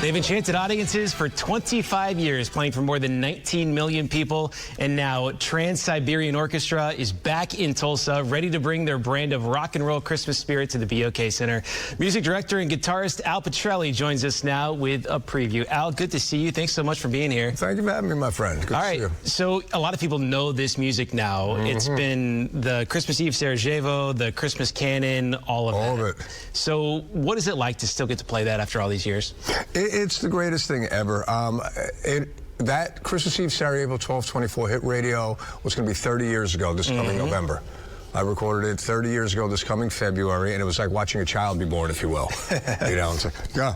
They've enchanted audiences for 25 years, playing for more than 19 million people. And now Trans-Siberian Orchestra is back in Tulsa, ready to bring their brand of rock and roll Christmas spirit to the BOK Center. Music director and guitarist Al Pitrelli joins us now with a preview. Al, good to see you. Thanks so much for being here. Thank you for having me, my friend. Good All to right, see you. so a lot of people know this music now. It's been the Christmas Eve Sarajevo, the Christmas Canon, all of it. So what is it like to still get to play that after all these years? It's the greatest thing ever. That Christmas Eve Sarajevo 1224 hit radio was going to be 30 years ago this coming November. I recorded it 30 years ago this coming February, and it was like watching a child be born, if you will. You know, it's like, yeah,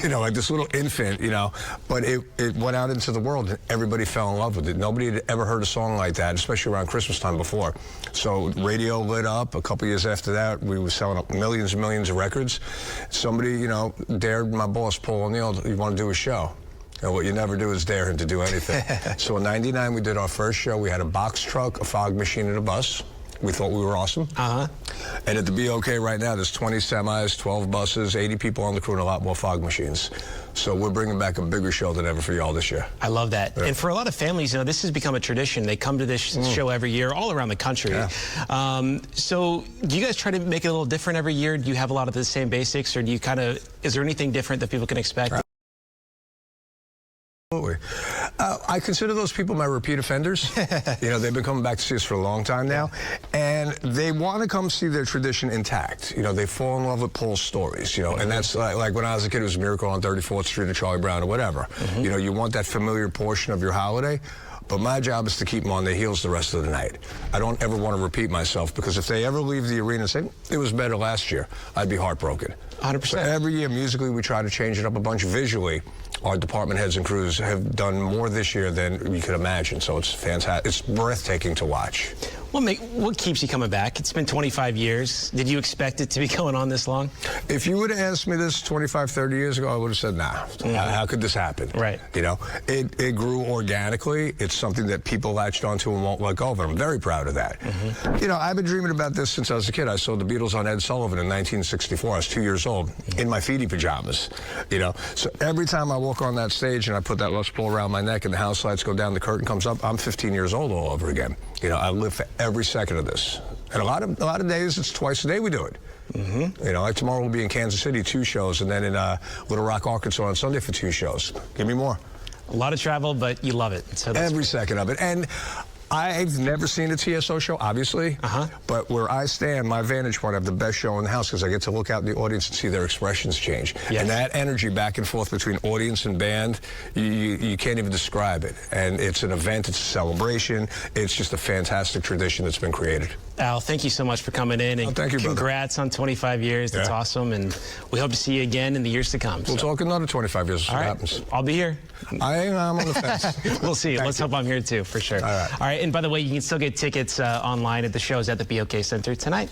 you know, like this little infant, you know. But it went out into the world, and everybody fell in love with it. Nobody had ever heard a song like that, especially around Christmas time before. So radio lit up. A couple years after that, we were selling up millions and millions of records. Somebody, you know, dared my boss, Paul O'Neill, you want to do a show? And what you never do is dare him to do anything. So in '99, we did our first show. We had a box truck, a fog machine, and a bus. We thought we were awesome. And at the BOK right now, there's 20 semis, 12 buses, 80 people on the crew, and a lot more fog machines. So we're bringing back a bigger show than ever for y'all this year. I love that. Yeah. And for a lot of families, you know, this has become a tradition. They come to this show every year, all around the country. Yeah. So do you guys try to make it a little different every year? Do you have a lot of the same basics, or do you kind of, is there anything different that people can expect? Absolutely. I consider those people my repeat offenders. You know, they've been coming back to see us for a long time now, and they want to come see their tradition intact. You know, they fall in love with Paul's stories, you know, and that's like when I was a kid, it was Miracle on 34th Street or Charlie Brown or whatever. You know, you want that familiar portion of your holiday, but my job is to keep them on their heels the rest of the night. I don't ever want to repeat myself, because if they ever leave the arena and say, it was better last year, I'd be heartbroken. 100%. So every year, musically, we try to change it up a bunch. Visually, our department heads and crews have done more this year than you could imagine, so it's fantastic. It's breathtaking to watch. What keeps you coming back? It's been 25 years. Did you expect it to be going on this long? If you would have asked me this 25, 30 years ago, I would have said, nah, how could this happen? Right. You know, it grew organically. It's something that people latched onto and won't let go of, and I'm very proud of that. You know, I've been dreaming about this since I was a kid. I saw the Beatles on Ed Sullivan in 1964. I was 2 years old, in my feety pajamas, you know. So every time I walk on that stage and I put that Les Paul around my neck and the house lights go down, the curtain comes up, I'm 15 years old all over again. You know, I live for every second of this. And a lot of days, it's twice a day we do it. You know, like tomorrow we'll be in Kansas City, 2 shows, and then in Little Rock, Arkansas on Sunday for 2 shows. Give me more. A lot of travel, but you love it. So that's every second of it. And I've never seen a TSO show, obviously, but where I stand, my vantage point, I have the best show in the house, because I get to look out in the audience and see their expressions change. And that energy back and forth between audience and band, you can't even describe it. And it's an event, it's a celebration, it's just a fantastic tradition that's been created. Al, thank you so much for coming in, and thank you, congrats on 25 years. That's awesome, and we hope to see you again in the years to come. We'll talk another 25 years. All right, happens. I'll be here. I'm on the fence. We'll see. Let's hope I'm here too, for sure. All right. And by the way, you can still get tickets online at the shows at the BOK Center tonight.